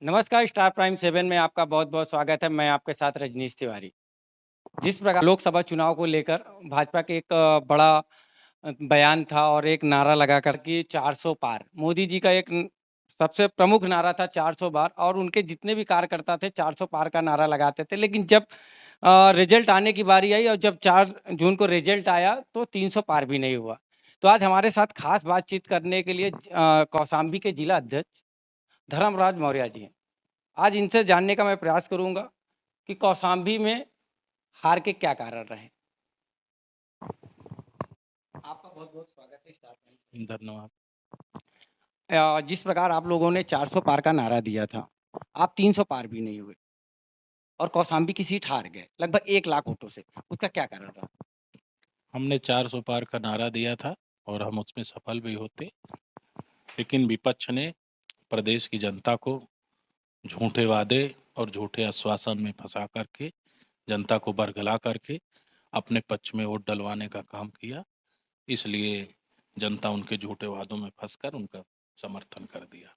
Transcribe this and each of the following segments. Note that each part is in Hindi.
नमस्कार, स्टार प्राइम 7 में आपका बहुत-बहुत स्वागत है। मैं आपके साथ रजनीश तिवारी। जिस प्रकार लोकसभा चुनाव को लेकर भाजपा के एक बड़ा बयान था और एक नारा लगाकर कि 400 पार। मोदी जी का एक सबसे प्रमुख नारा था 400 पार और उनके जितने भी कार्यकर्ता थे 400 पार का नारा लगाते थे। लेकिन जब रिजल्ट आने की बारी आई और जब 4 जून को रिजल्ट आया तो 300 पार भी नहीं हुआ। तो आज हमारे साथ खास बातचीत करने के लिए कौशाम्बी के जिला अध्यक्ष धर्मराज मौर्य जी हैं। आज इनसे जानने का मैं प्रयास करूंगा कि कौशाम्बी में हार के क्या कारण रहे। आपका बहुत बहुत स्वागत है स्टार टाइम्स। धन्यवाद। जिस प्रकार आप लोगों ने 400 पार का नारा दिया था, आप 300 पार भी नहीं हुए और कौशाम्बी की सीट हार गए लगभग 1 लाख वोटों से। उसका क्या कारण रहा? हमने 400 पार का नारा दिया था और हम उसमें सफल भी होते, लेकिन विपक्ष ने प्रदेश की जनता को झूठे वादे और झूठे आश्वासन में फंसा करके जनता को बरगला करके अपने पक्ष में वोट डलवाने का काम किया। इसलिए जनता उनके झूठे वादों में फंसकर उनका समर्थन कर दिया,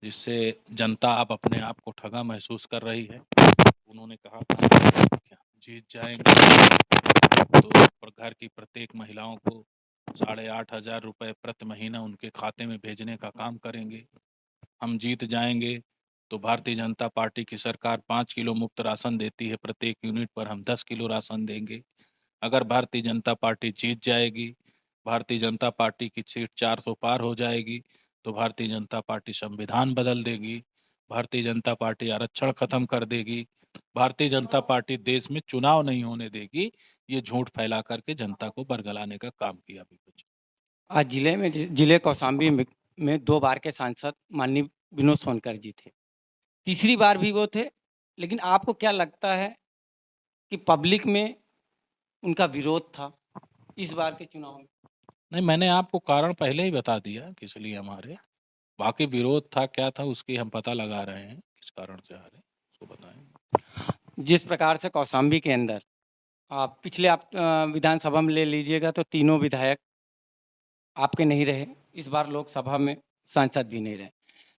जिससे जनता अब अपने आप को ठगा महसूस कर रही है। उन्होंने कहा था कि जीत जाएंगे तो घर की प्रत्येक महिलाओं को 8,500 रुपये प्रति महीना उनके खाते में भेजने का काम करेंगे। हम जीत जाएंगे तो भारतीय जनता पार्टी की सरकार 5 किलो मुफ्त राशन देती है, प्रत्येक यूनिट पर हम 10 किलो राशन देंगे। अगर भारतीय जनता पार्टी जीत जाएगी, भारतीय जनता पार्टी की सीट 400 पार हो जाएगी तो भारतीय जनता पार्टी संविधान बदल देगी, भारतीय जनता पार्टी आरक्षण खत्म कर देगी, भारतीय जनता पार्टी देश में चुनाव नहीं होने देगी। ये झूठ फैला करके जनता को बरगलाने का काम किया विपक्ष। आज जिले कौशाम्बी में 2 बार के सांसद माननीय विनोद सोनकर जी थे। तीसरी बार भी वो थे, लेकिन आपको क्या लगता है कि पब्लिक में उनका विरोध था इस बार के चुनाव में? नहीं, मैंने आपको कारण पहले ही बता दिया किस लिए हमारे बाकी विरोध था, क्या था उसकी हम पता लगा रहे हैं, किस कारण से हारे उसको बताएं। जिस प्रकार से कौशाम्बी के अंदर आप पिछले विधानसभा में ले लीजिएगा तो तीनों विधायक आपके नहीं रहे, इस बार लोकसभा में सांसद भी नहीं रहे।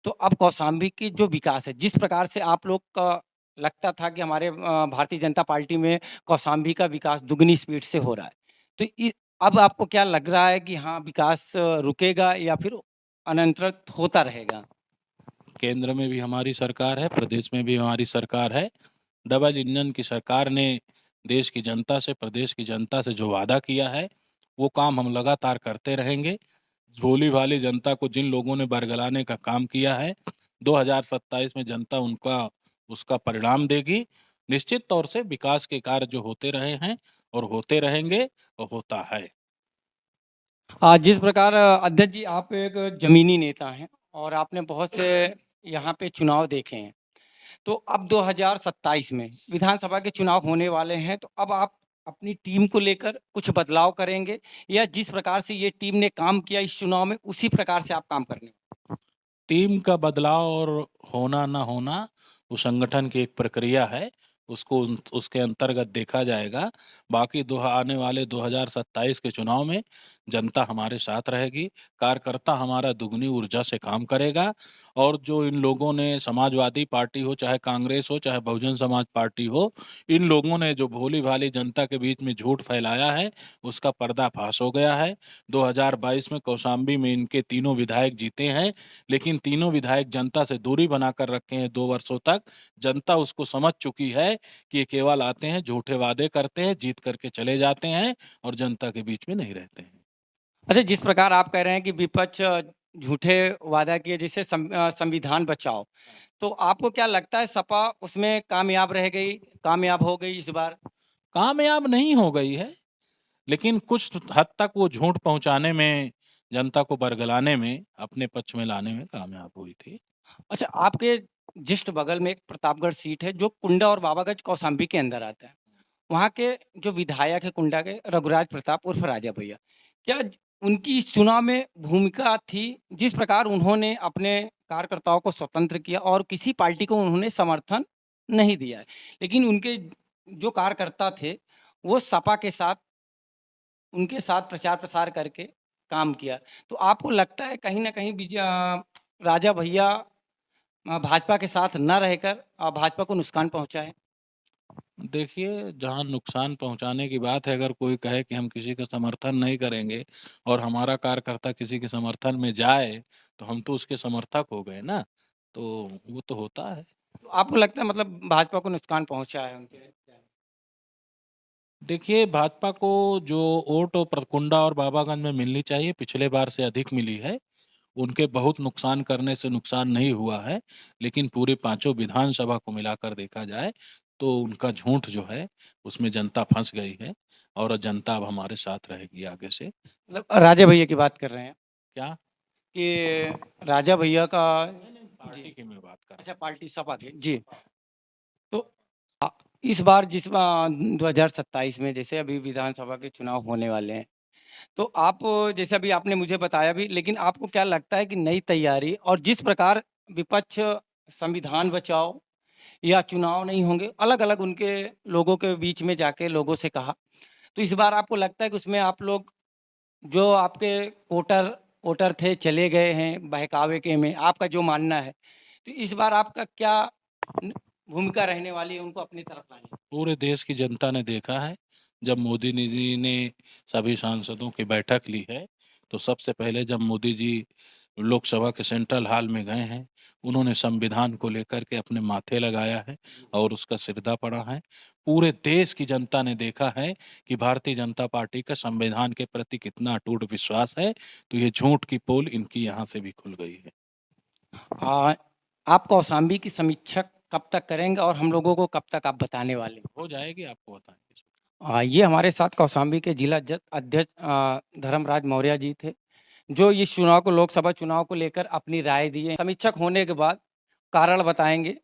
तो अब कौशाम्बी की जो विकास है, जिस प्रकार से आप लोग का लगता था कि हमारे भारतीय जनता पार्टी में कौशाम्बी का विकास दुगनी स्पीड से हो रहा है, तो अब आपको क्या लग रहा है कि हाँ विकास रुकेगा या फिर अनियंत्रित होता रहेगा? केंद्र में भी हमारी सरकार है, प्रदेश में भी हमारी सरकार है। डबल इंजन की सरकार ने देश की जनता से, प्रदेश की जनता से जो वादा किया है वो काम हम लगातार करते रहेंगे। भोली भाली जनता को जिन लोगों ने बरगलाने का काम किया है, 2027 में जनता उनका उसका परिणाम देगी। निश्चित तौर से विकास के कार्य जो होते रहे हैं और होते रहेंगे और होता है। जिस प्रकार अध्यक्ष जी आप एक जमीनी नेता हैं और आपने बहुत से यहाँ पे चुनाव देखे हैं, तो अब 2027 में विधानसभा के चुनाव होने वाले हैं, तो अब आप अपनी टीम को लेकर कुछ बदलाव करेंगे या जिस प्रकार से ये टीम ने काम किया इस चुनाव में उसी प्रकार से आप काम करने? टीम का बदलाव और होना ना होना वो संगठन की एक प्रक्रिया है, उसको उसके अंतर्गत देखा जाएगा। बाकी आने वाले 2027 के चुनाव में जनता हमारे साथ रहेगी, कार्यकर्ता हमारा दुगनी ऊर्जा से काम करेगा। और जो इन लोगों ने, समाजवादी पार्टी हो, चाहे कांग्रेस हो, चाहे बहुजन समाज पार्टी हो, इन लोगों ने जो भोली भाली जनता के बीच में झूठ फैलाया है उसका पर्दाफाश हो गया है। 2022 में कौशाम्बी में इनके तीनों विधायक जीते हैं, लेकिन तीनों विधायक जनता से दूरी बनाकर रखे हैं 2 वर्षों तक। जनता उसको समझ चुकी है कि ये केवल आते हैं, झूठे वादे करते हैं, जीत करके चले जाते हैं और जनता के बीच में नहीं रहते हैं। अच्छा, जिस प्रकार आप कह रहे हैं कि विपक्ष झूठे वादा किए जिससे संविधान बचाओ, तो आपको क्या लगता है सपा उसमें कामयाब हो गई इस बार? कामयाब नहीं हो गई है, लेकिन कुछ हद तक वो झूठ पहुंचाने में, जनता को बरगलाने में, अपने पक्ष में लाने में कामयाब हुई थी। अच्छा, आपके जस्ट बगल में एक प्रतापगढ़ सीट है जो कुंडा और बाबागंज कौशाम्बी के अंदर आता है। वहाँ के जो विधायक है कुंडा के रघुराज प्रताप उर्फ राजा भैया, क्या उनकी इस चुनाव में भूमिका थी? जिस प्रकार उन्होंने अपने कार्यकर्ताओं को स्वतंत्र किया और किसी पार्टी को उन्होंने समर्थन नहीं दिया है, लेकिन उनके जो कार्यकर्ता थे वो सपा के साथ उनके साथ प्रचार प्रसार करके काम किया। तो आपको लगता है कहीं ना कहीं राजा भैया भाजपा के साथ न रहकर भाजपा को नुकसान पहुंचा है? देखिए, जहाँ नुकसान पहुँचाने की बात है, अगर कोई कहे कि हम किसी का समर्थन नहीं करेंगे और हमारा कार्यकर्ता किसी के समर्थन में जाए, तो हम तो उसके समर्थक हो गए ना, तो वो तो होता है। तो आपको लगता है मतलब भाजपा को नुकसान पहुंचा है उनके? देखिए, भाजपा को जो वोट और प्रकुंडा और बाबागंज में मिलनी चाहिए, पिछले बार से अधिक मिली है। उनके बहुत नुकसान करने से नुकसान नहीं हुआ है, लेकिन पूरे पाँचों विधानसभा को मिलाकर देखा जाए, तो उनका झूठ जो है, उसमें जनता फँस गई है और जनता अब हमारे साथ रहेगी आगे से। मतलब राजा भैया की बात कर रहे हैं क्या? कि राजा भैया का? नहीं, पार्टी जी। की मैं बात कर रहा अच्छा, पार्टी सपा के, जी। तो अ, इस बार 2027 में जैसे अभी विधानसभा के चुनाव होने वाले हैं, तो आप जैसे अभी आपने मुझे बताया भी, लेकिन आपको क्या लगता है कि नई तैयारी और जिस प्रकार विपक्ष संविधान बचाओ या चुनाव नहीं होंगे, अलग-अलग उनके लोगों के बीच में जाके लोगों से कहा, तो इस बार आपको लगता है कि उसमें आप लोग जो आपके वोटर वोटर थे चले गए हैं बहकावे के में, आपका जो मानना है, तो इस बार आपका क्या न भूमिका रहने वाली है उनको अपनी तरफ लाने की? पूरे देश की जनता ने देखा है, जब मोदी जी ने सभी सांसदों की बैठक ली है, तो सबसे पहले जब मोदी जी लोकसभा के सेंट्रल हॉल में गए हैं, उन्होंने संविधान को लेकर के अपने माथे लगाया है और उसका सिरदा पड़ा है। पूरे देश की जनता ने देखा है कि भारतीय जनता पार्टी का संविधान के प्रति कितना अटूट विश्वास है, तो ये झूठ की पोल इनकी यहाँ से भी खुल गई है। अ, आप कौशाम्बी की समीक्षा कब तक करेंगे और हम लोगों को कब तक आप बताने वाले हैं? हो जाएगी, आपको बताएंगे। ये हमारे साथ कौशाम्बी के जिला अध्यक्ष धर्मराज मौर्य जी थे, जो इस चुनाव को लोकसभा चुनाव को लेकर अपनी राय दिए। समीक्षक होने के बाद कारण बताएँगे।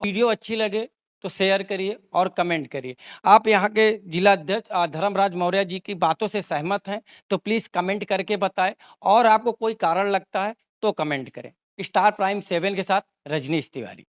वीडियो अच्छी लगे तो शेयर करिए और कमेंट करिए। आप यहाँ के जिला अध्यक्ष धर्मराज मौर्य जी की बातों से सहमत हैं, तो प्लीज़ कमेंट करके बताएँ और आपको कोई कारण लगता है तो कमेंट करें। स्टार प्राइम 7 के साथ रजनीश तिवारी।